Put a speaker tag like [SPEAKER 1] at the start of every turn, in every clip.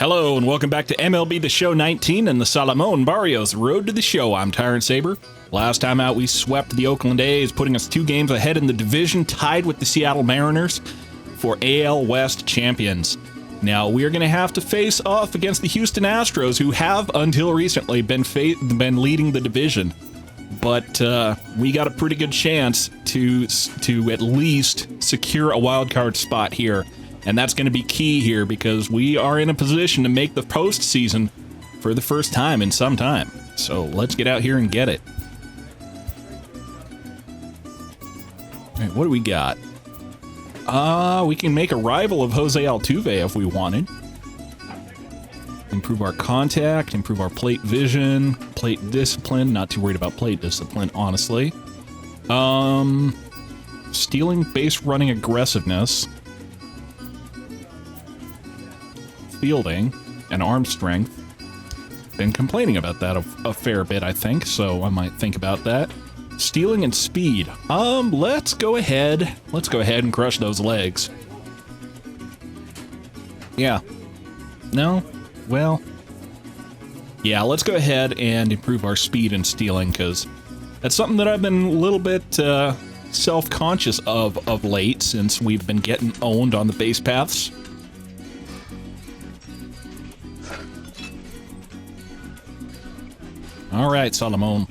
[SPEAKER 1] Hello and welcome back to MLB The Show 19 and the Salomon Barrios Road to the Show. I'm Tyrant Saber. Last time out, we swept the Oakland A's, putting us 2 games ahead in the division, tied with the Seattle Mariners for AL West champions. Now, we are going to have to face off against the Houston Astros, who have, until recently, been leading the division. But we got a pretty good chance to at least secure a wild card spot here. And that's going to be key here because we are in a position to make the postseason for the first time in some time. So let's get out here and get it. All right, what do we got? We can make a rival of Jose Altuve if we wanted. Improve our contact, improve our plate vision, plate discipline. Not too worried about plate discipline, honestly. Stealing, base running aggressiveness. Fielding and arm strength. Been complaining about that a fair bit, I think, so I might think about that. Stealing and speed. Let's go ahead and crush those legs. Yeah. No? Well. Yeah, let's go ahead and improve our speed and stealing, because that's something that I've been a little bit self-conscious of late, since we've been getting owned on the base paths. All right, Salomon.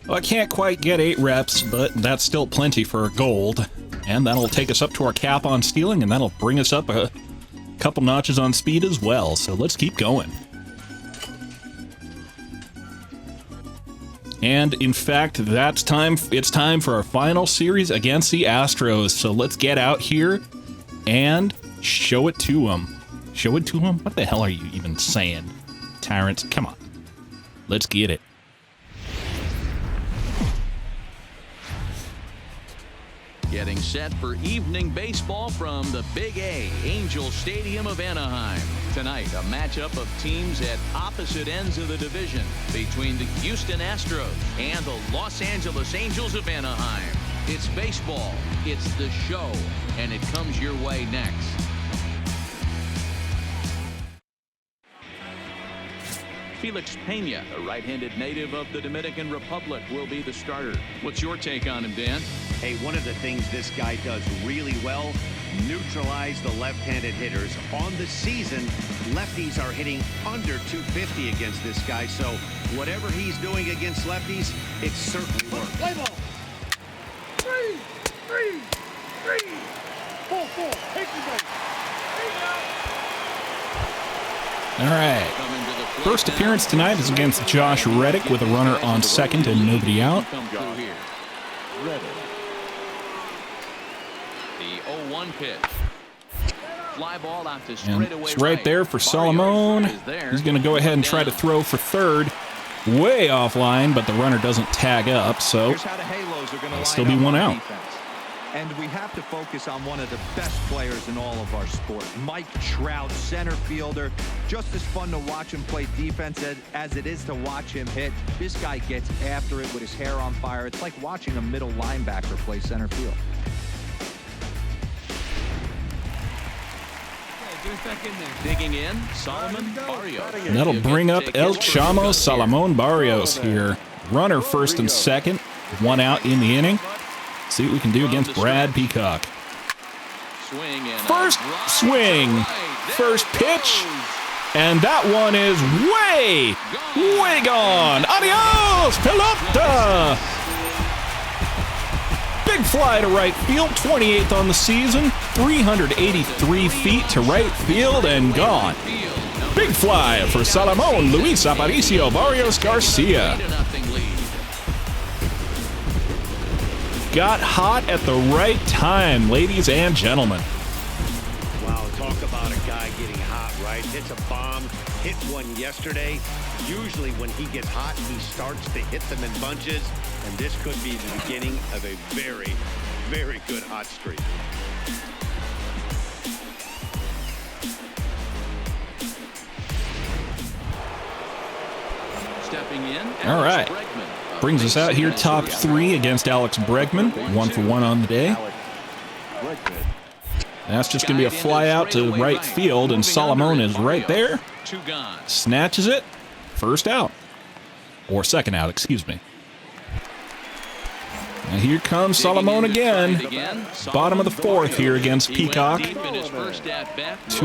[SPEAKER 1] Well, I can't quite get 8 reps, but that's still plenty for a gold. And that'll take us up to our cap on stealing, and that'll bring us up a couple notches on speed as well. So let's keep going. And in fact, it's time for our final series against the Astros. So let's get out here and show it to them. Show it to them? What the hell are you even saying, Tyrants? Come on. Let's get it.
[SPEAKER 2] Getting set for evening baseball from the Big A, Angel Stadium of Anaheim. Tonight, a matchup of teams at opposite ends of the division between the Houston Astros and the Los Angeles Angels of Anaheim. It's baseball, it's the show, and it comes your way next. Felix Pena, a right-handed native of the Dominican Republic, will be the starter. What's your take on him, Dan?
[SPEAKER 3] Hey, one of the things this guy does really well, neutralize the left-handed hitters. On the season, lefties are hitting under 250 against this guy, so whatever he's doing against lefties, it certainly works. Play ball.
[SPEAKER 4] 3, 4, take the base.
[SPEAKER 1] All right. First appearance tonight is against Josh Reddick with a runner on second and nobody out.
[SPEAKER 2] The 0-1 pitch. Fly ball out to straightaway.
[SPEAKER 1] It's right there for Salomon. He's going to go ahead and try to throw for third. Way offline, but the runner doesn't tag up, so it'll still be 1 out.
[SPEAKER 5] And we have to focus on one of the best players in all of our sport. Mike Trout, center fielder. Just as fun to watch him play defense as it is to watch him hit. This guy gets after it with his hair on fire. It's like watching a middle linebacker play center field.
[SPEAKER 2] Digging in, Salomon Barrios.
[SPEAKER 1] And that'll bring up El Chamo Salomon Barrios here. Runner first and second. 1 out in the inning. See what we can do against Brad Peacock. First swing, first pitch, and that one is way gone. Adios, pelota! Big fly to right field, 28th on the season, 383 feet to right field and gone. Big fly for Salomon Luis Aparicio Barrios Garcia. Got hot at the right time, ladies and gentlemen.
[SPEAKER 3] Wow, talk about a guy getting hot, right? Hits a bomb, hit one yesterday. Usually when he gets hot, he starts to hit them in bunches, and this could be the beginning of a very, very good hot streak.
[SPEAKER 2] Stepping in.
[SPEAKER 1] All right. Brings us out here, top 3 against Alex Bregman. 1 for 1 on the day. That's just going to be a fly out to right field, and Salomon is right there. Snatches it. First out. Or second out, excuse me. And here comes Salomon again. Bottom of the 4th here against Peacock. 2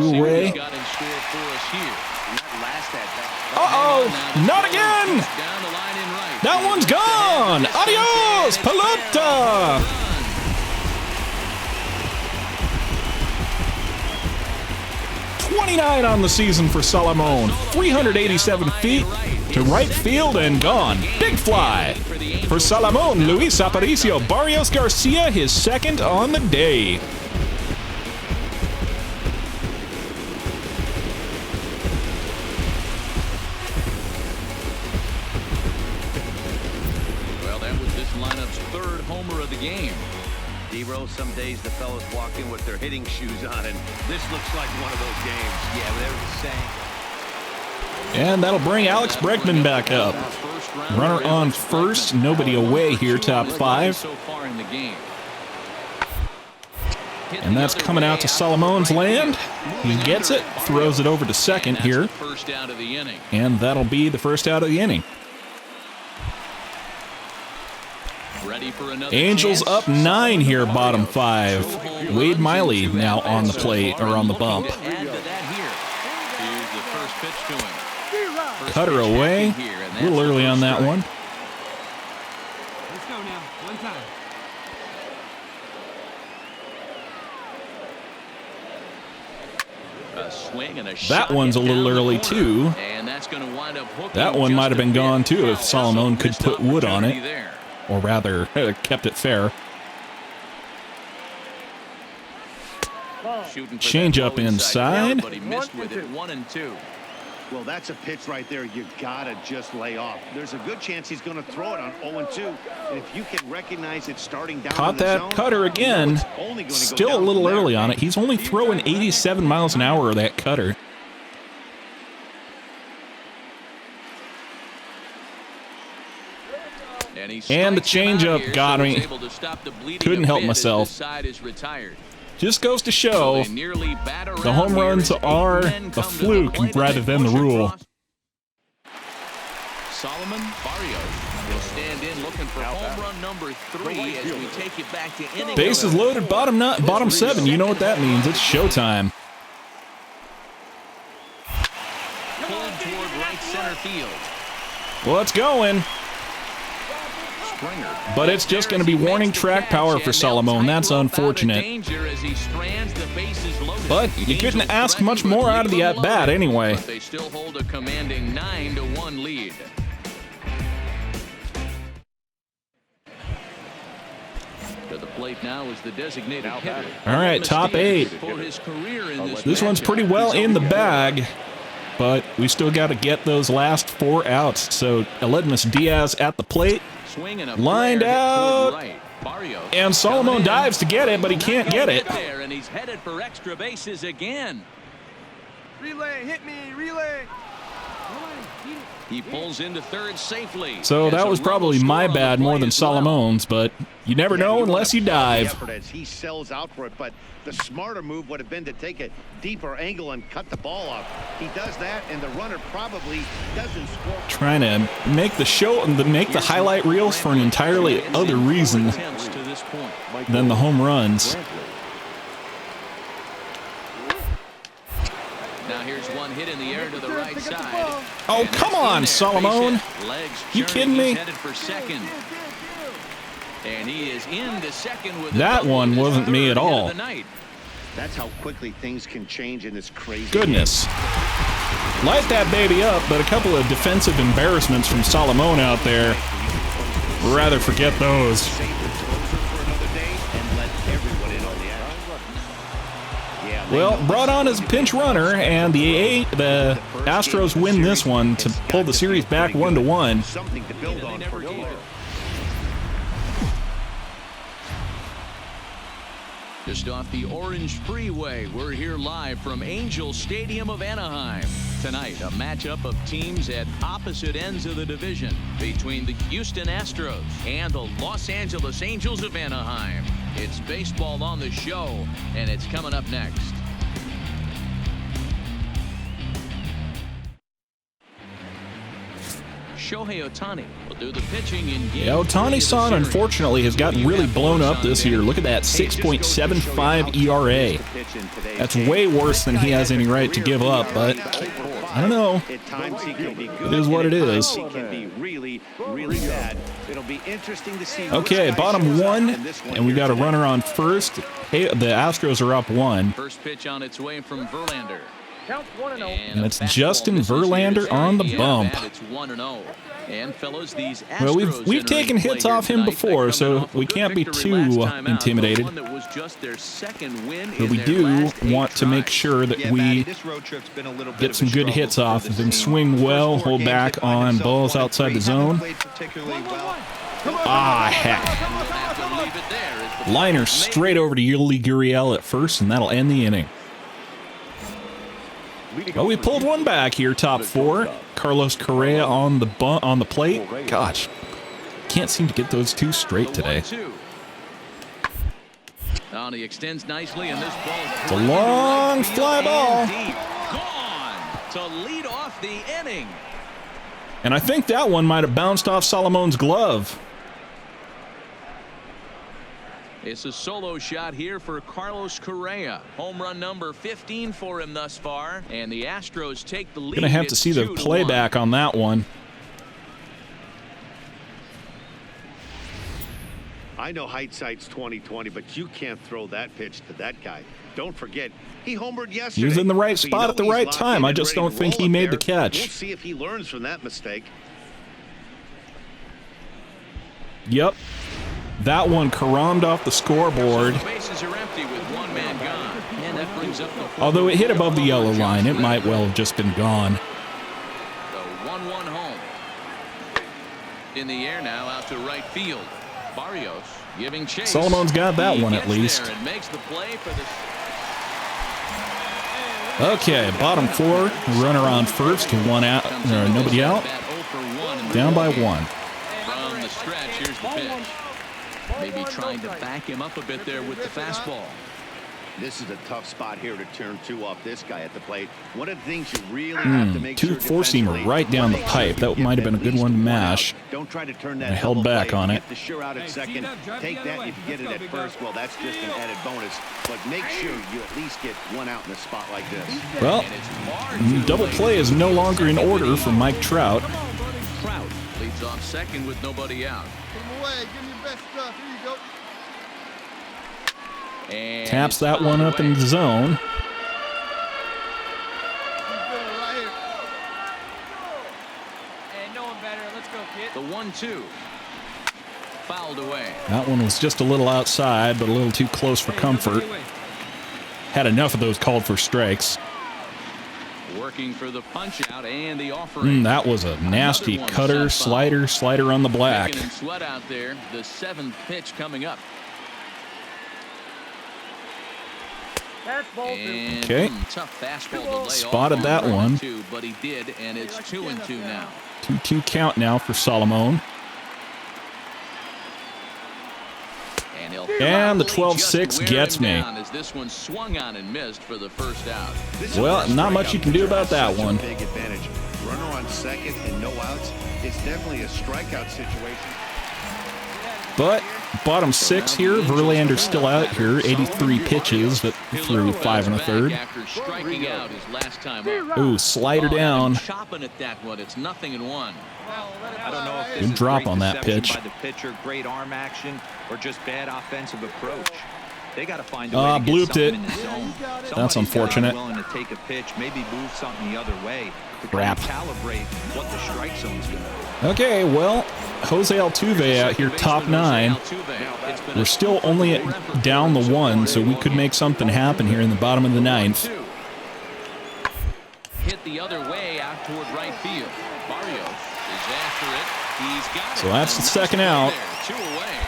[SPEAKER 1] away. Uh-oh! Not again! That one's gone! Adios! Pelota! 29 on the season for Salomon. 387 feet to right field and gone. Big fly. For Salomon, Luis Aparicio Barrios Garcia, his 2nd on the day.
[SPEAKER 2] Well, that was this lineup's 3rd homer of the game.
[SPEAKER 3] D-Roll, some days the fellas walk in with their hitting shoes on, and this looks like one of those games. Yeah, but they were the same.
[SPEAKER 1] And that'll bring Alex Bregman back up. Runner on first, nobody away here, top 5. And that's coming out to Salomon's land. He gets it, throws it over to second here. And that'll be the first out of the inning. Angels up 9 here, bottom 5. Wade Miley now on the plate, or on the bump. Cutter away. A little early on that one.
[SPEAKER 4] Let's go now. One time.
[SPEAKER 1] That one's a little early, too. That one might have been gone, too, if Salomon could put wood on it. Or rather, kept it fair. Change up inside.
[SPEAKER 3] Well, that's a pitch right there you gotta just lay off. There's a good chance he's going to throw it on 0-2. And if you can recognize it starting down
[SPEAKER 1] caught that zone, cutter again. Still a little early on it. He's only throwing 87 miles an hour of that cutter. And the changeup got me. Couldn't help myself. Just goes to show the home runs are a fluke rather than the rule.
[SPEAKER 2] Salomon Barrios will stand in looking for home run number 3 as we take it back to inning.
[SPEAKER 1] Bases loaded, bottom 7. You know what that means. It's showtime.
[SPEAKER 2] Pulled toward right center field.
[SPEAKER 1] Well, it's going. But it's just going to be warning track power for Salomon. That's unfortunate. But you couldn't ask much more out of the at-bat anyway.
[SPEAKER 2] They still hold a commanding 9-1 lead. To the plate now is the designated hitter.
[SPEAKER 1] All right, top 8. This one's pretty well in the bag, but we still got to get those last 4 outs. So Aledmus Diaz at the plate. Lined out, and Salomon dives to get it, but he can't get it.
[SPEAKER 2] And he's headed for extra bases again.
[SPEAKER 4] Relay, hit me, relay.
[SPEAKER 2] He pulls into third safely.
[SPEAKER 1] So that was probably my bad more than Salomon's, but you never know unless you dive.
[SPEAKER 3] He sells out for it, but the smarter move would have been to take a deeper angle and cut the ball off. He does that, and the runner probably doesn't score.
[SPEAKER 1] Trying to make the show, make the highlight reels for an entirely other reason than the home runs.
[SPEAKER 2] Now here's one hit in the air to the right side.
[SPEAKER 1] Oh, come on, Salomon. You kidding me?
[SPEAKER 2] And he is into second with
[SPEAKER 1] that one wasn't me at all.
[SPEAKER 3] That's how quickly things can change in this crazy
[SPEAKER 1] goodness. Light that baby up, but a couple of defensive embarrassments from Salomon out there. Rather forget those. Well, brought on as a pinch runner, and the Astros win this one to pull the series back 1-1.
[SPEAKER 3] Something to build on for
[SPEAKER 2] Just off the Orange Freeway, we're here live from Angel Stadium of Anaheim. Tonight, a matchup of teams at opposite ends of the division between the Houston Astros and the Los Angeles Angels of Anaheim. It's baseball on the show, and it's coming up next. Shohei Ohtani will do the pitching in game.
[SPEAKER 1] Yeah, Ohtani-san unfortunately has gotten really blown up this year. Look at that 6.75 ERA. That's way worse than he has any right to give up, but I don't know. It is what it is. Okay, bottom one, and we got a runner on first. Hey, the Astros are up 1.
[SPEAKER 2] First pitch on its way from Verlander.
[SPEAKER 1] And it's Justin Verlander on the bump.
[SPEAKER 2] It's 1-0. And fellows, these
[SPEAKER 1] Well, we've taken hits off him before, so we can't be too intimidated. But we do want to make sure that we get some good hits off of him. Swing well, hold back on balls outside the zone. Ah, heck. Liner straight over to Yuli Gurriel at first, and that'll end the inning. Well, we pulled one back here, top 4. Carlos Correa on the plate. Gosh, can't seem to get those two straight today.
[SPEAKER 2] He extends nicely, and this ball
[SPEAKER 1] it's a long fly ball.
[SPEAKER 2] Gone to lead off the inning.
[SPEAKER 1] And I think that one might have bounced off Salomon's glove.
[SPEAKER 2] It's a solo shot here for Carlos Correa. Home run number 15 for him thus far. And the Astros take the lead.
[SPEAKER 1] Gonna have to see the playback on that one.
[SPEAKER 3] I know hindsight's 20/20, but you can't throw that pitch to that guy. Don't forget, he homered yesterday.
[SPEAKER 1] He was in the right spot at the right time. I just don't think he made the catch.
[SPEAKER 3] We'll see if he learns from that mistake.
[SPEAKER 1] Yep. That one caromed off the scoreboard. Although it hit above the yellow line, it might well have just been gone.
[SPEAKER 2] The 1-1 home. In the air now, out to right field. Barrios giving chase.
[SPEAKER 1] Solomon's got that one at least. Okay, bottom 4. Runner on first, 1 out, nobody out. Down by 1.
[SPEAKER 2] From the stretch, here's the pitch. Maybe trying to back him up a bit there with the fastball.
[SPEAKER 3] This is a tough spot here to turn 2 off this guy at the plate. One of the things you really have to make sure
[SPEAKER 1] 4-seamer right down the pipe. That might have been a good one to mash.
[SPEAKER 3] Don't try to turn that.
[SPEAKER 1] I held back on it.
[SPEAKER 3] Get the sure out at second. Take that. If you get it at first, well, that's just an added bonus. But make sure you at least get 1 out in a spot like this.
[SPEAKER 1] Well, double play is no longer in order for Mike Trout.
[SPEAKER 2] Trout leads off second with nobody out. And
[SPEAKER 1] taps that one up in the zone.
[SPEAKER 2] The 1-2 fouled away.
[SPEAKER 1] That one was just a little outside, but a little too close for comfort. Had enough of those called for strikes.
[SPEAKER 2] Working for the punch out and the offering.
[SPEAKER 1] That was a nasty cutter, slider on the black.
[SPEAKER 2] Sweat out there. The 7th pitch coming up.
[SPEAKER 1] Okay.
[SPEAKER 2] Tough fastball
[SPEAKER 1] spotted that one.
[SPEAKER 2] But he did, and it's 2-2 now.
[SPEAKER 1] 2-2 count now for Salomon. And the 12-6 gets me.
[SPEAKER 2] As this one swung on and missed for the first out.
[SPEAKER 1] Well, not much you can do about that one.
[SPEAKER 3] Big advantage. Runner on second and no outs. It's definitely a strikeout situation.
[SPEAKER 1] But bottom 6 here, Verlander's still out here, 83 pitches, but through 5 1/3. Ooh, slider down.
[SPEAKER 2] Chopping at that one. It's 0-1.
[SPEAKER 5] I don't know if this
[SPEAKER 1] good
[SPEAKER 5] is
[SPEAKER 1] drop
[SPEAKER 5] great
[SPEAKER 1] on that pitch.
[SPEAKER 5] by the pitcher, great arm action, or just bad offensive approach. They got to find a way to
[SPEAKER 1] blooped
[SPEAKER 5] get
[SPEAKER 1] it.
[SPEAKER 5] something in the zone.
[SPEAKER 1] That's
[SPEAKER 5] Somebody's
[SPEAKER 1] unfortunate.
[SPEAKER 5] gotta be willing to take a pitch, maybe move something the other way to
[SPEAKER 1] Crap.
[SPEAKER 5] calibrate what the strike zone's going to be.
[SPEAKER 1] Okay, well, Jose Altuve out here, top 9. We're still only down the 1, so we could make something happen here in the bottom of the 9th.
[SPEAKER 2] Hit the other way out toward right field. Barrios is after it. He's got it.
[SPEAKER 1] So that's the second out.
[SPEAKER 2] 2 away.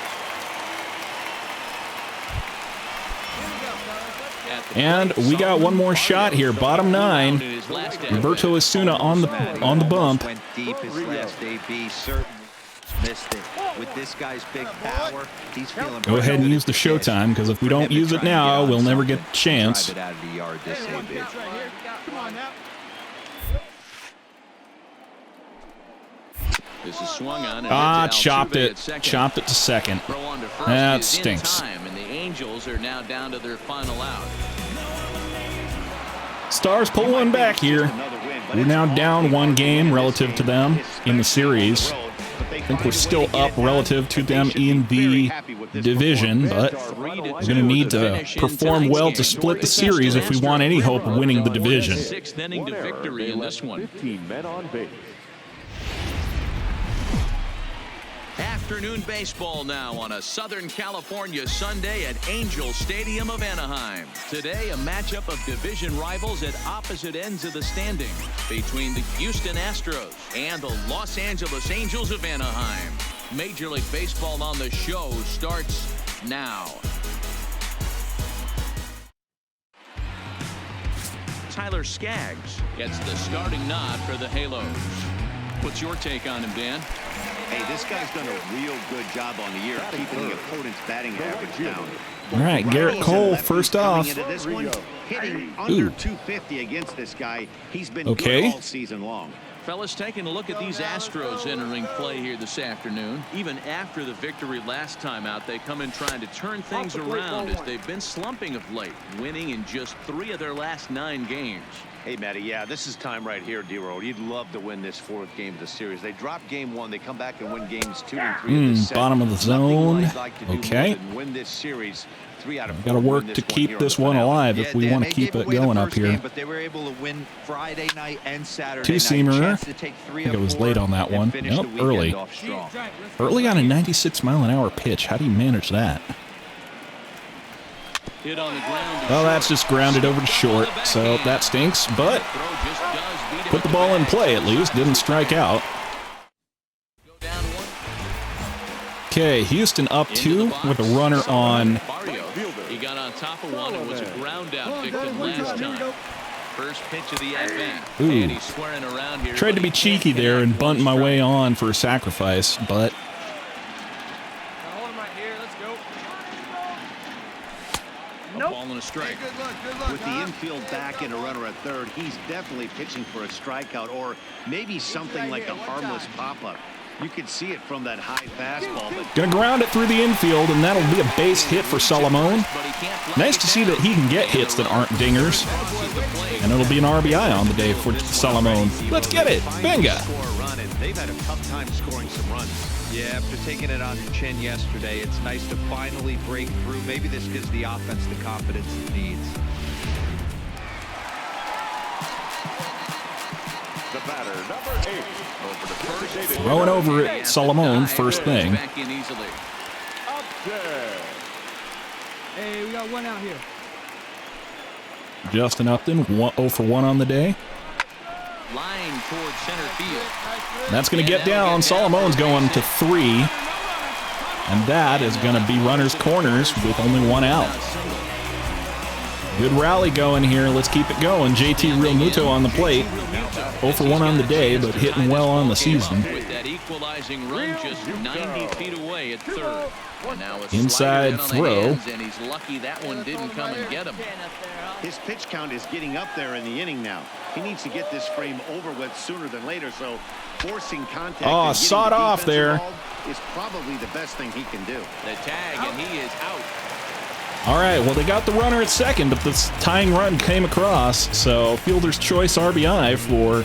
[SPEAKER 1] And we got one more shot here. Bottom 9. Roberto Osuna on the bump.
[SPEAKER 5] Went deep his last AB, certainly missed it. With this guy's big power, he's feeling.
[SPEAKER 1] Go ahead and use the showtime, because if we don't use it now, we'll never get the chance.
[SPEAKER 5] Drive it out of the yard, this AB.
[SPEAKER 2] This is swung on and
[SPEAKER 1] chopped it to second. That stinks.
[SPEAKER 2] And the Angels are now down to their final out.
[SPEAKER 1] Stars pull one back here. We're now down 1 game relative to them in the series. I think we're still up relative to them in the division, but we're going to need to perform well to split the series if we want any hope of winning the division.
[SPEAKER 2] 6th inning to victory in this one.
[SPEAKER 6] 15 men on base.
[SPEAKER 2] Afternoon baseball now on a Southern California Sunday at Angel Stadium of Anaheim. Today, a matchup of division rivals at opposite ends of the standing between the Houston Astros and the Los Angeles Angels of Anaheim. Major League Baseball on the show starts now. Tyler Skaggs gets the starting nod for the Halos. What's your take on him, Dan?
[SPEAKER 3] Hey, this guy's done a real good job on the year keeping the opponent's batting average down.
[SPEAKER 1] All right, Garrett Cole first off.
[SPEAKER 3] This one, hitting under 250 against this guy. He's been good all season long.
[SPEAKER 2] Fellas, taking a look at these Astros entering play here this afternoon. Even after the victory last time out, they come in trying to turn things around as they've been slumping of late, winning in just 3 of their last 9 games.
[SPEAKER 3] Hey, Matty, yeah, this is time right here, D-Road. You'd love to win this 4th game of the series. They drop game 1. They come back and win games 2 and 3 of the set.
[SPEAKER 1] Bottom of the zone. Okay.
[SPEAKER 3] Win this series 3 out of 4.
[SPEAKER 1] Got to work to keep this one alive if we want to keep it going up here.
[SPEAKER 5] But they were able to win Friday night and Saturday
[SPEAKER 1] Two-seamer.
[SPEAKER 5] night.
[SPEAKER 1] I think it was late on that one. Nope, early. Early on a 96-mile-an-hour pitch. How do you manage that?
[SPEAKER 2] Hit on the ground.
[SPEAKER 1] Well, that's just grounded over to short, so that stinks, but put the ball in play at least. Didn't strike out. Okay, Houston up 2 with a runner on.
[SPEAKER 2] He got on top of one and was a ground out victim last time. First pitch of the at-bat. And he's swearing around here.
[SPEAKER 1] Tried to be cheeky there and bunt my way on for a sacrifice, but
[SPEAKER 2] ball and a strike.
[SPEAKER 3] With the infield back and a runner at third, he's definitely pitching for a strikeout or maybe something like a harmless pop-up. You could see it from that high fastball. But
[SPEAKER 1] gonna ground it through the infield, and that'll be a base hit for Salomon. Nice to see that he can get hits that aren't dingers. And it'll be an RBI on the day for Salomon. Let's get it. Venga.
[SPEAKER 3] They've had a tough time scoring some runs.
[SPEAKER 5] Yeah, after taking it on the chin yesterday, it's nice to finally break through. Maybe this gives the offense the confidence it needs.
[SPEAKER 6] The batter, number 8. Over to first.
[SPEAKER 1] Throwing over it, Salomon, first thing.
[SPEAKER 6] Up there.
[SPEAKER 4] Hey, we got one out here.
[SPEAKER 1] Justin Upton, 0 for 1 on the day.
[SPEAKER 2] Line toward center field.
[SPEAKER 1] That's going to get down. Salomon's going to 3. And that is going to be runner's corners with only 1 out. Good rally going here. Let's keep it going. JT Realmuto on the plate. 0 for 1 on the day, but hitting well on the season.
[SPEAKER 2] With that equalizing run just 90 feet away at third. And now a
[SPEAKER 1] inside throw.
[SPEAKER 2] And he's lucky that one didn't come and get him.
[SPEAKER 3] His pitch count is getting up there in the inning now. He needs to get this frame over with sooner than later, so forcing contact and
[SPEAKER 1] sawed off there
[SPEAKER 3] is probably the best thing he can do.
[SPEAKER 2] The tag, and he is out.
[SPEAKER 1] All right, well, they got the runner at second, but this tying run came across, so fielder's choice RBI for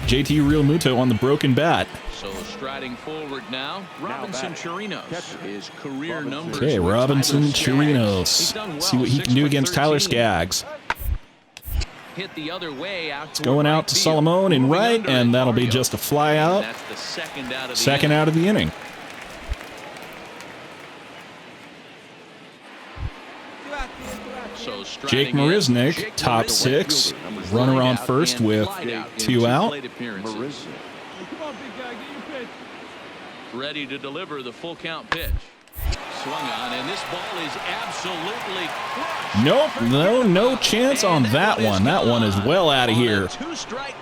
[SPEAKER 1] JT Realmuto on the broken bat.
[SPEAKER 2] So striding forward now, Robinson Chirinos, his career numbers.
[SPEAKER 1] Okay, Robinson Chirinos. See what he can do against Tyler Skaggs.
[SPEAKER 2] Hit the other way out.
[SPEAKER 1] It's going out to Salomon in right, and that'll be just a fly out.
[SPEAKER 2] That's the
[SPEAKER 1] second out of the inning.
[SPEAKER 2] So
[SPEAKER 1] Jake Marisnick, top 6. Runner on first with 2 out.
[SPEAKER 2] Ready to deliver the full count pitch. swung on, and this ball is absolutely crushed.
[SPEAKER 1] Nope, no chance on that one. That one is well out of here.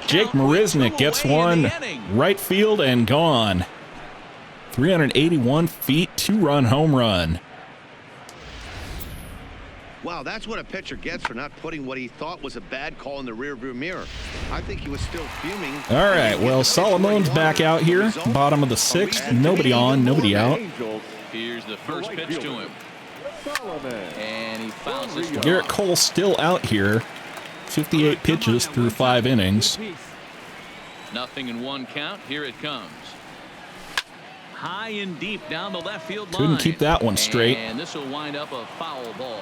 [SPEAKER 1] Jake Marisnik gets one right field and gone. 381 feet, 2-run home run.
[SPEAKER 3] Wow, that's what a pitcher gets for not putting what he thought was a bad call in the rearview mirror. I think he was still fuming.
[SPEAKER 1] All right, well, Salomon's back out here. Bottom of the 6th. Nobody on, nobody out.
[SPEAKER 2] Here's the first pitch to him. And he fouls this one.
[SPEAKER 1] Garrett Cole still out here. 58 pitches through 5 innings.
[SPEAKER 2] Nothing in 1 count. Here it comes. High and deep down the left field line.
[SPEAKER 1] Couldn't keep that one straight.
[SPEAKER 2] And this will wind up a foul ball.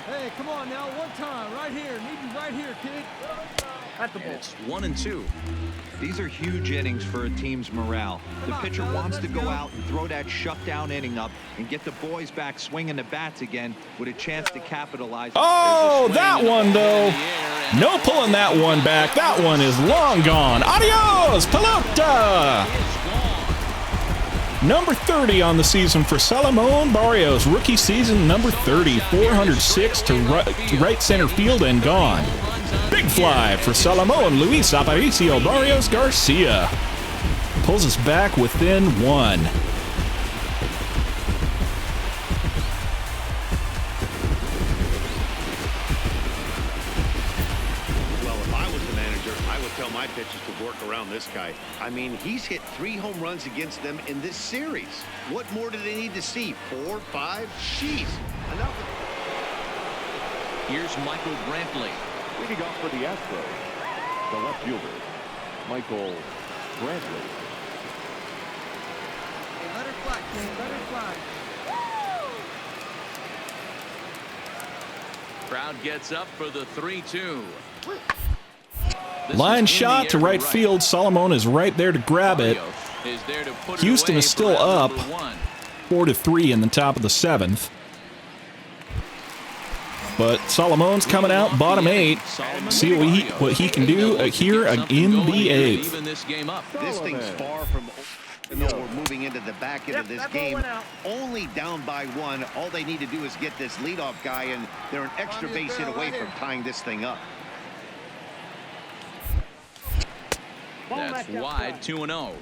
[SPEAKER 4] Hey, come on now, one time, right here. Need you right here, kid. At the ball.
[SPEAKER 2] It's 1-2.
[SPEAKER 5] These are huge innings for a team's morale. The pitcher wants to go out and throw that shutdown inning up and get the boys back swinging the bats again with a chance to capitalize.
[SPEAKER 1] Oh, that one, though. No pulling that one back. That one is long gone. Adios, pelota. Number 30 on the season for Salomon Barrios. Rookie season number 30. 406 to right center field and gone. Big fly for Salomon Luis Aparicio Barrios Garcia. Pulls us back within 1.
[SPEAKER 3] My pitches to work around this guy. I mean, he's hit 3 home runs against them in this series. What more do they need to see? 4, 5? Jeez. Enough.
[SPEAKER 2] Here's Michael Brantley.
[SPEAKER 6] Leading off for the Astros, the left fielder, Michael Brantley.
[SPEAKER 4] Hey, let her fly, kid. Let her fly.
[SPEAKER 2] Crowd gets up for the 3-2.
[SPEAKER 1] Line shot to right field. Salomon is right there to grab it. Houston is still up 4-3 in the top of the 7th. But Salomon's coming out bottom 8. See what he can do here in the 8th.
[SPEAKER 3] This thing's far from over. We're moving into the back end of this game. Only down by 1. All they need to do is get this leadoff guy, and they're an extra base hit away from tying this thing up.
[SPEAKER 2] That's wide, 2-0.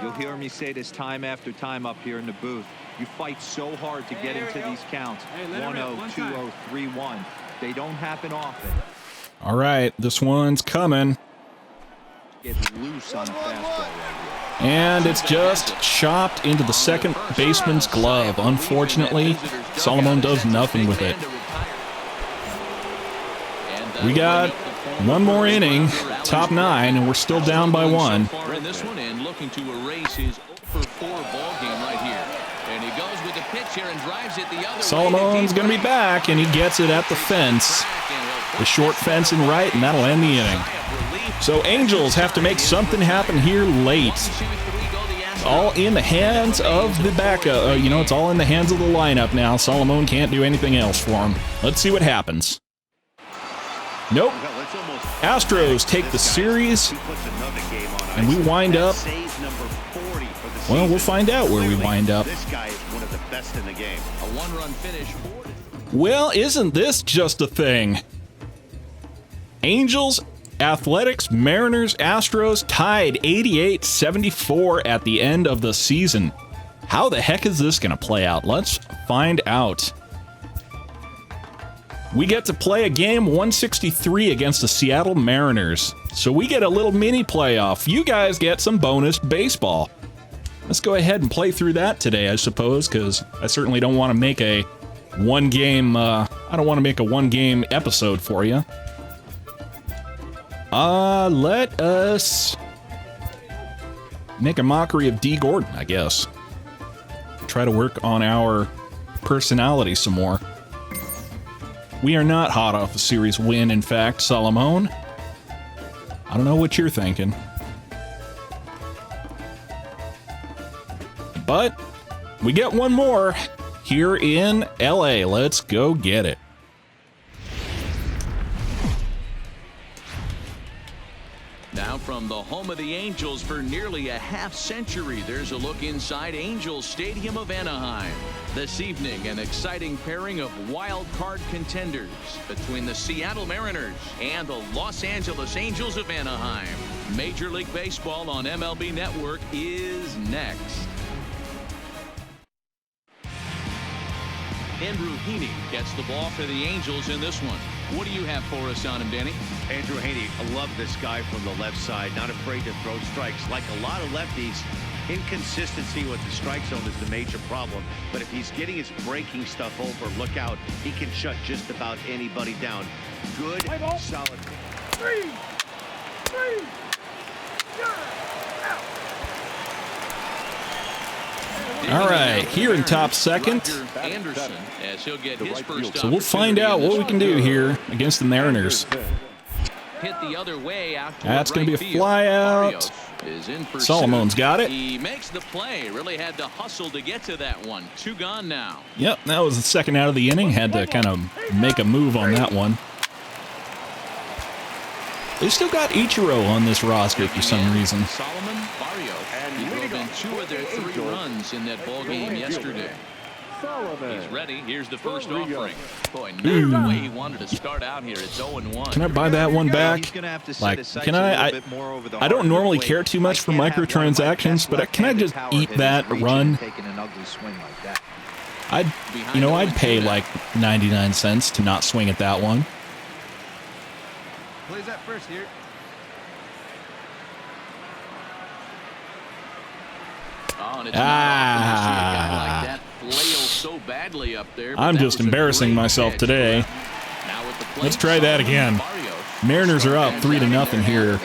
[SPEAKER 5] You'll hear me say this time after time up here in the booth. You fight so hard to get into these counts. 1-0, 2-0, 3-1. They don't happen often.
[SPEAKER 1] All right, this one's coming.
[SPEAKER 5] Get loose on a fastball right here.
[SPEAKER 1] And it's just chopped into the second baseman's glove. Unfortunately, Salomon does nothing with it. We got one more inning, top 9, and we're still down by 1.
[SPEAKER 2] In this one, and looking to erase his 0-4 ball game right here. And he goes with the pitch here and drives it the other
[SPEAKER 1] Salomon's going to be back, and he gets it at the fence. The short fence and right, and that'll end the inning. So Angels have to make something happen here late. All in the hands of the backup. It's all in the hands of the lineup now. Salomon can't do anything else for him. Let's see what happens. Nope. Astros take the series, and we wind up. Well, we'll find out where we wind up.
[SPEAKER 3] This guy is one of the best in the game.
[SPEAKER 2] A 1-run finish.
[SPEAKER 1] Well, isn't this just a thing? Angels, Athletics, Mariners, Astros tied 88-74 at the end of the season. How the heck is this going to play out? Let's find out. We get to play a game 163 against the Seattle Mariners. So we get a little mini playoff. You guys get some bonus baseball. Let's go ahead and play through that today, I suppose, because I certainly don't want to make a one-game episode for you. Let us make a mockery of D. Gordon, I guess. Try to work on our personality some more. We are not hot off a series win, in fact, Salomon. I don't know what you're thinking. But we get one more here in LA. Let's go get it.
[SPEAKER 2] Now from the home of the Angels for nearly a half-century, there's a look inside Angels Stadium of Anaheim. This evening, an exciting pairing of wild card contenders between the Seattle Mariners and the Los Angeles Angels of Anaheim. Major League Baseball on MLB Network is next. Andrew Heaney gets the ball for the Angels in this one. What do you have for us on him, Danny?
[SPEAKER 3] Andrew Heaney, I love this guy from the left side. Not afraid to throw strikes. Like a lot of lefties, inconsistency with the strike zone is the major problem. But if he's getting his breaking stuff over, look out. He can shut just about anybody down. Good, solid.
[SPEAKER 4] Three.
[SPEAKER 1] All right, here in top second.
[SPEAKER 2] Anderson, as he'll get his first
[SPEAKER 1] So we'll find out what we can do here against the Mariners.
[SPEAKER 2] Hit the other way out.
[SPEAKER 1] That's going to be a fly out. Solomon's got it.
[SPEAKER 2] He makes the play. Really had to hustle to get to that one. 2 gone now.
[SPEAKER 1] Yep, that was the second out of the inning. Had to kind of make a move on that one. They've still got Ichiro on this roster for some reason.
[SPEAKER 2] Salomon Barrios. He drove in 2 of their 3 runs in that ball game yesterday. He's ready. Here's the first offering. Boy, not the way he wanted to start out here. It's 0-1.
[SPEAKER 1] Can I buy that one back? Like, can I don't normally care too much for microtransactions, but can I just eat that run? I'd pay like 99 cents to not swing at that one.
[SPEAKER 4] Plays that first here.
[SPEAKER 2] Oh, and it's not often you see a guy like that flail so badly up there.
[SPEAKER 1] I'm just embarrassing myself today. Let's try that again. Mariners are up 3-0 here.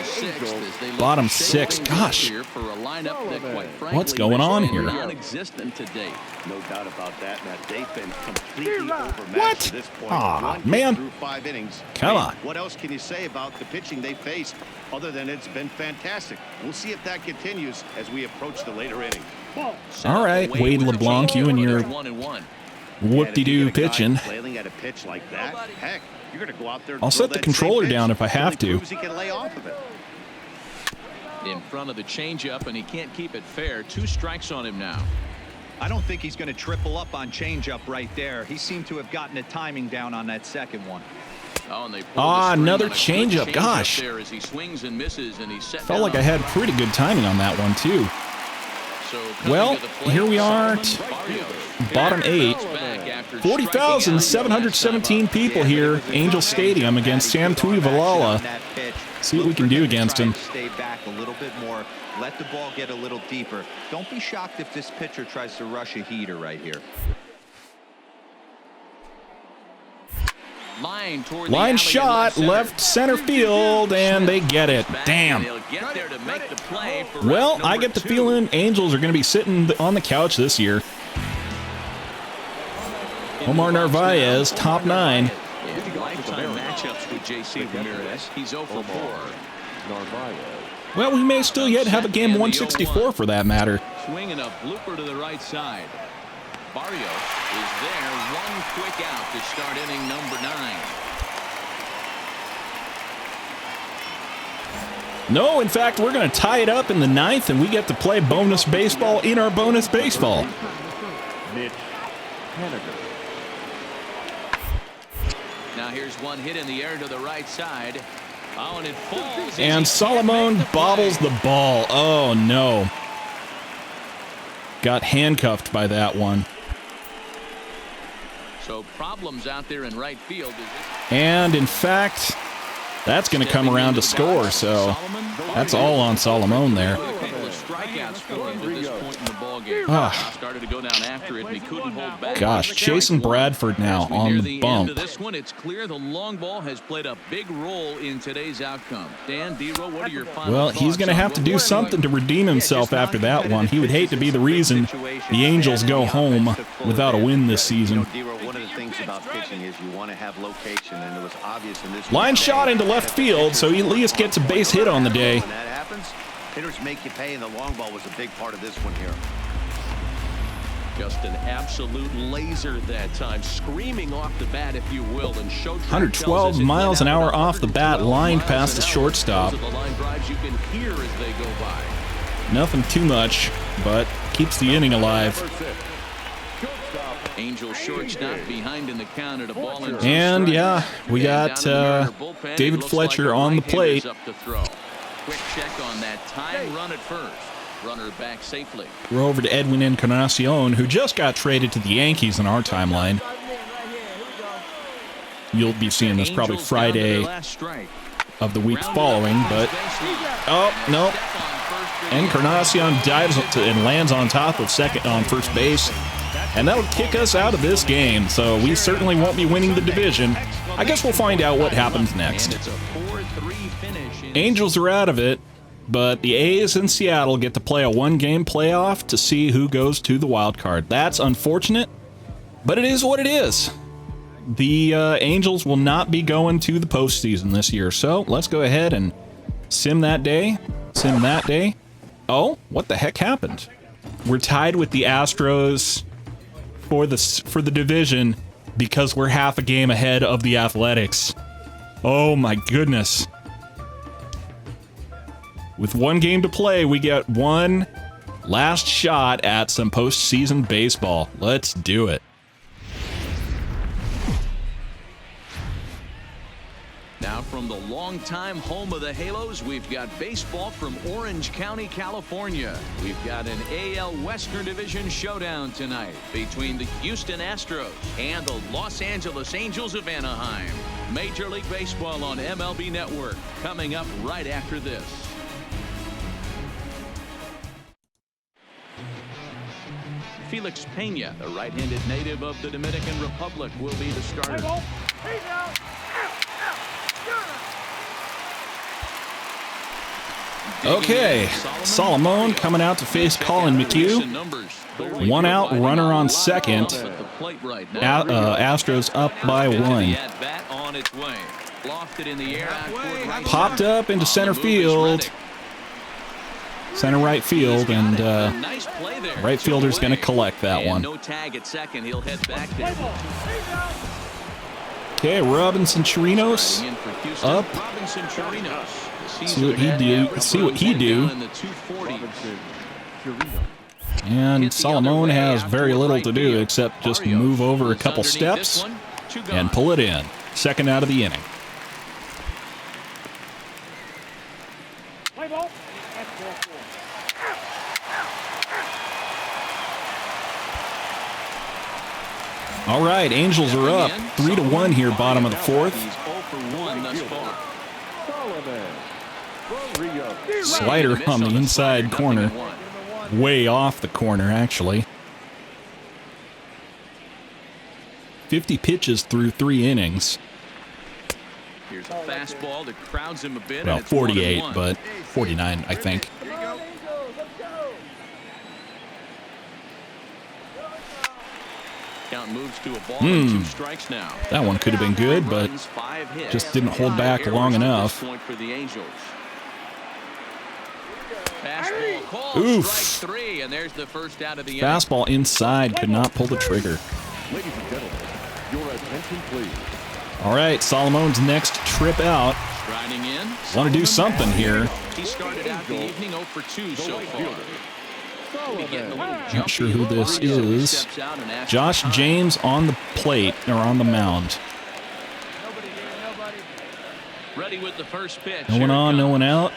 [SPEAKER 1] Bottom 6. Gosh. What's going on here?
[SPEAKER 2] Non-existent today.
[SPEAKER 3] No doubt about that. Now, they've been completely overmatched
[SPEAKER 1] What?
[SPEAKER 3] to this point.
[SPEAKER 1] Aw, man.
[SPEAKER 3] Through 5 innings.
[SPEAKER 1] Come on.
[SPEAKER 3] What else can you say about the pitching they faced other than it's been fantastic? We'll see if that continues as we approach the later innings.
[SPEAKER 1] All right, Wade LeBlanc, you and your whoop-de-doo pitching.
[SPEAKER 3] Flailing at a pitch like that, heck, you're going to go out there.
[SPEAKER 1] I'll set the controller down if I have to.
[SPEAKER 3] He can lay off of it.
[SPEAKER 2] In front of the changeup, and he can't keep it fair. 2 strikes on him now.
[SPEAKER 5] I don't think he's going to triple up on changeup right there. He seemed to have gotten the timing down on that second one.
[SPEAKER 2] Oh, and they pulled the string
[SPEAKER 1] another
[SPEAKER 2] on a good
[SPEAKER 1] changeup. Gosh.
[SPEAKER 2] there as he swings and misses, and he's set
[SPEAKER 1] Felt
[SPEAKER 2] down
[SPEAKER 1] like I had pretty good timing on that one, too.
[SPEAKER 2] So
[SPEAKER 1] Well,
[SPEAKER 2] to the plate,
[SPEAKER 1] here we are,
[SPEAKER 2] Salomon Barrios.
[SPEAKER 1] bottom 8.
[SPEAKER 2] Back after
[SPEAKER 1] 40,717 people here, Angel Stadium against Sam Tuivalala. See what we can do against him.
[SPEAKER 5] Stay back a little bit more. Let the ball get a little deeper. Don't be shocked if this pitcher tries to rush a heater right here.
[SPEAKER 1] Line shot, left center field, and they get it. Damn. Well, I get the feeling Angels are going to be sitting on the couch this year. Omar Narvaez, top 9.
[SPEAKER 2] Lifetime matchups with J.C. Ramirez. He's 0 for 4.
[SPEAKER 1] Well, we may still yet have a game 164 for that matter.
[SPEAKER 2] Swinging a blooper to the right side. Barrios is there. 1 quick out to start inning number 9.
[SPEAKER 1] No, in fact, we're going to tie it up in the 9th, and we get to play bonus baseball in our bonus baseball.
[SPEAKER 2] Now here's one hit in the air to the right side. Oh, and it falls.
[SPEAKER 1] And Salomon bobbles the ball. Oh, no. Got handcuffed by that one.
[SPEAKER 2] So problems out there in right field.
[SPEAKER 1] And, in fact, that's going to come around to score, so that's all on Salomon there.
[SPEAKER 2] Started to go down after it, and he couldn't hold back.
[SPEAKER 1] Gosh, Jason Bradford now on the bump.
[SPEAKER 2] This one, it's clear the long ball has played a big role in today's outcome. Dan, D-Row, what are your final
[SPEAKER 1] Well, he's going to have to do something to redeem himself after that one. He would hate to be the reason the Angels go home without a win this season.
[SPEAKER 3] One of the things about pitching is you want to have location, and it was obvious in this
[SPEAKER 1] Line shot into left field, so he at least gets a base hit on the day.
[SPEAKER 3] When that happens, hitters make you pay, and the long ball was a big part of this one here.
[SPEAKER 2] Just an absolute laser that time, screaming off the bat, if you will, and show
[SPEAKER 1] 112 miles an hour off the bat, lined past the shortstop.
[SPEAKER 2] Those are the line drives you can hear as they go by.
[SPEAKER 1] Nothing too much, but keeps the inning alive.
[SPEAKER 2] Angel shortstop behind in the count at a ball and
[SPEAKER 1] And yeah, we got David Fletcher on the plate.
[SPEAKER 2] Up to throw. Quick check on that time run at first. Runner back safely.
[SPEAKER 1] We're over to Edwin Encarnacion, who just got traded to the Yankees in our timeline. You'll be seeing this probably Friday of the week following, but oh no, Encarnacion dives and lands on top of second on first base, and that'll kick us out of this game. So we certainly won't be winning the division. I guess we'll find out what happens next. Angels are out of it, but the A's in Seattle get to play a one-game playoff to see who goes to the wild card. That's unfortunate, but it is what it is. The Angels will not be going to the postseason this year, so let's go ahead and sim that day. Sim that day. Oh, what the heck happened? We're tied with the Astros for the division because we're half a game ahead of the Athletics. Oh my goodness. With one game to play, we get one last shot at some postseason baseball. Let's do it.
[SPEAKER 2] Now from the longtime home of the Halos, we've got baseball from Orange County, California. We've got an AL Western Division showdown tonight between the Houston Astros and the Los Angeles Angels of Anaheim. Major League Baseball on MLB Network coming up right after this. Felix Pena, the right-handed native of the Dominican Republic, will be the starter.
[SPEAKER 1] Okay, Salomon coming out to face Colin McHugh. 1 out, runner on second. Astros up by 1. Popped up into center field. Center right field, and right fielder's going to collect that one. Okay, Robinson Chirinos up. See what he do. See what he do. And Salomon has very little to do except just move over a couple steps and pull it in. Second out of the inning. All right, Angels are up 3-1 here, bottom of the fourth. Slider on the inside corner, way off the corner actually. 50 pitches through 3 innings.
[SPEAKER 2] Here's a fastball that crowds him a bit.
[SPEAKER 1] Well, 48, but 49, I think.
[SPEAKER 2] Count moves to a ball and 2 strikes now.
[SPEAKER 1] That one could have been good, but just didn't hold back long enough. Oof.
[SPEAKER 2] Strike 3, and there's the first out of the
[SPEAKER 1] Fastball inside, could not pull the trigger.
[SPEAKER 6] Ladies and gentlemen, your attention please.
[SPEAKER 1] All right, Salomon's next trip out.
[SPEAKER 2] Striding in.
[SPEAKER 1] Want to do something here.
[SPEAKER 2] He started out the evening 0 for 2 so far.
[SPEAKER 1] Not sure who this is. Josh James on the plate, or on the mound.
[SPEAKER 2] Ready with the first pitch.
[SPEAKER 1] No one on, no one out.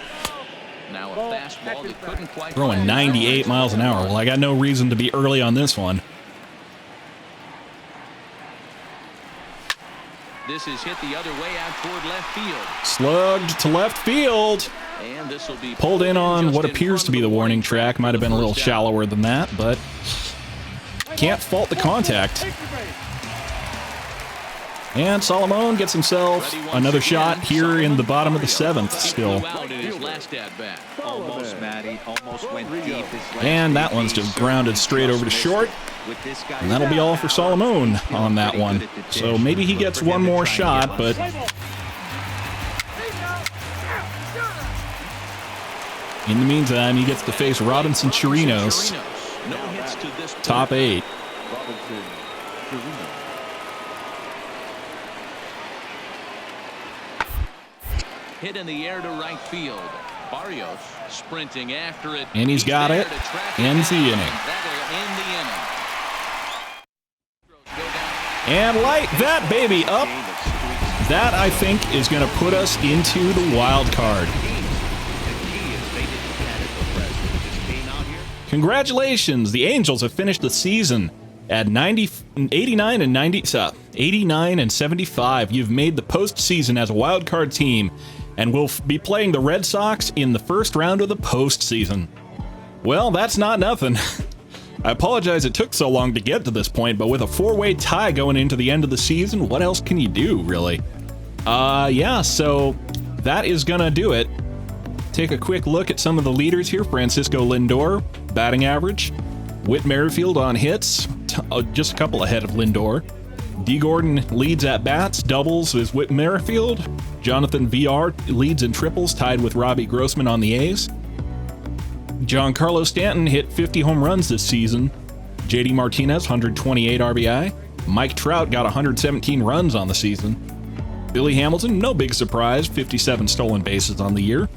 [SPEAKER 2] Now a fastball that couldn't quite
[SPEAKER 1] Throwing 98 miles an hour. Well, I got no reason to be early on this one.
[SPEAKER 2] This is hit the other way out toward left field.
[SPEAKER 1] Slugged to left field.
[SPEAKER 2] And this will be
[SPEAKER 1] pulled in on what appears to be the warning track. Might have been a little shallower than that, but can't fault the contact. And Salomon gets himself another shot here in the bottom of the 7th still. And that one's just grounded straight over to short. And that'll be all for Salomon on that one. So maybe he gets one more shot, but in the meantime, he gets to face Robinson Chirinos. Top 8.
[SPEAKER 6] Robinson Chirino.
[SPEAKER 2] Hit in the air to right field. Barrios sprinting after it.
[SPEAKER 1] And he's got it. Ends the inning.
[SPEAKER 2] That'll end the inning.
[SPEAKER 1] And light that baby up. That, I think, is going to put us into the wild card. Congratulations. The Angels have finished the season at 89 and 75. You've made the postseason as a wild card team, and will be playing the Red Sox in the first round of the postseason. Well, that's not nothing. I apologize it took so long to get to this point, but with a 4-way tie going into the end of the season, what else can you do, really? Yeah, so that is gonna do it. Take a quick look at some of the leaders here. Francisco Lindor, batting average. Whit Merrifield on hits, just a couple ahead of Lindor. D. Gordon leads at bats, doubles is Whit Merrifield. Jonathan VR leads in triples, tied with Robbie Grossman on the A's. Giancarlo Stanton hit 50 home runs this season. JD Martinez, 128 RBI. Mike Trout got 117 runs on the season. Billy Hamilton, no big surprise, 57 stolen bases on the year.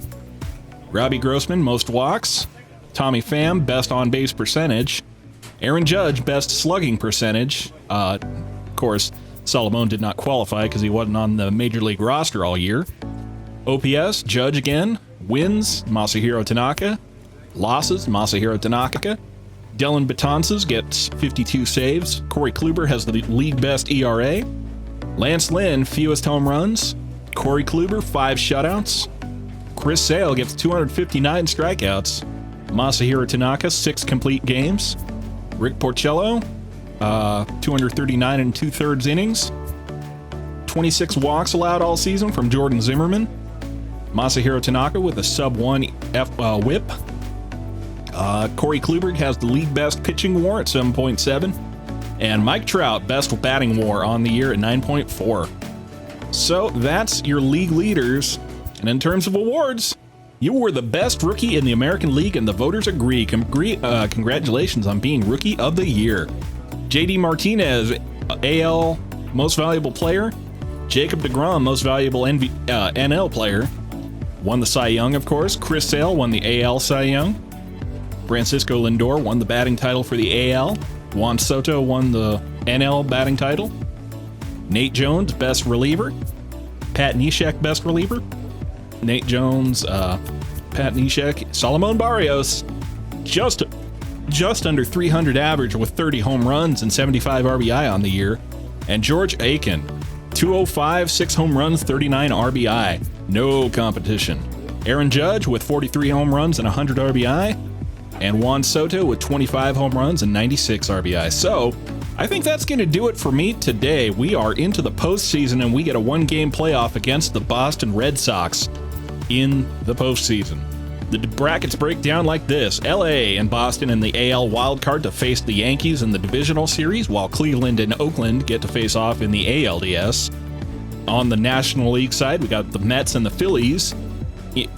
[SPEAKER 1] Robbie Grossman, most walks. Tommy Pham, best on-base percentage. Aaron Judge, best slugging percentage. Of course, Salomon did not qualify because he wasn't on the Major League roster all year. OPS, Judge again. Wins, Masahiro Tanaka. Losses, Masahiro Tanaka. Dylan Betances gets 52 saves. Corey Kluber has the league best ERA. Lance Lynn, fewest home runs. Corey Kluber, 5 shutouts. Chris Sale gets 259 strikeouts. Masahiro Tanaka, 6 complete games. Rick Porcello, 239 and 2/3 innings. 26 walks allowed all season from Jordan Zimmerman. Masahiro Tanaka with a sub-1 whip. Corey Kluber has the league best pitching WAR at 7.7. And Mike Trout, best batting WAR on the year at 9.4. So that's your league leaders. And in terms of awards, you were the best rookie in the American League, and the voters agree. Congratulations on being Rookie of the Year. JD Martinez, AL Most Valuable Player. Jacob deGrom, Most Valuable NL Player. Won the Cy Young, of course. Chris Sale won the AL Cy Young. Francisco Lindor won the batting title for the AL. Juan Soto won the NL batting title. Nate Jones, best reliever. Pat Neshek, best reliever. Nate Jones, Pat Neshek, Salomon Barrios, just under 300 average with 30 home runs and 75 RBI on the year. And George Aiken, 205, 6 home runs, 39 RBI. No competition. Aaron Judge with 43 home runs and 100 RBI. And Juan Soto with 25 home runs and 96 RBI. So, I think that's going to do it for me today. We are into the postseason, and we get a 1-game playoff against the Boston Red Sox in the postseason. The brackets break down like this. LA and Boston in the AL wildcard to face the Yankees in the divisional series, while Cleveland and Oakland get to face off in the ALDS. On the National League side, we got the Mets and the Phillies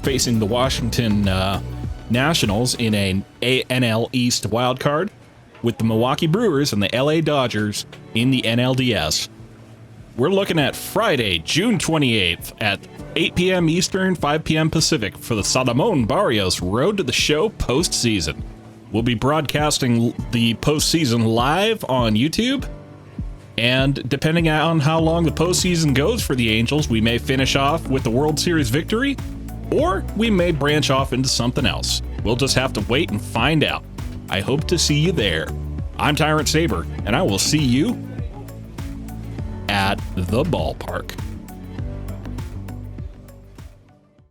[SPEAKER 1] facing the Washington Nationals in an NL East wildcard, with the Milwaukee Brewers and the LA Dodgers in the NLDS. We're looking at Friday, June 28th at 8 p.m. Eastern, 5 p.m. Pacific for the Salomon Barrios Road to the Show postseason. We'll be broadcasting the postseason live on YouTube, and depending on how long the postseason goes for the Angels, we may finish off with the World Series victory, or we may branch off into something else. We'll just have to wait and find out. I hope to see you there. I'm Tyrant Saber, and I will see you at the ballpark.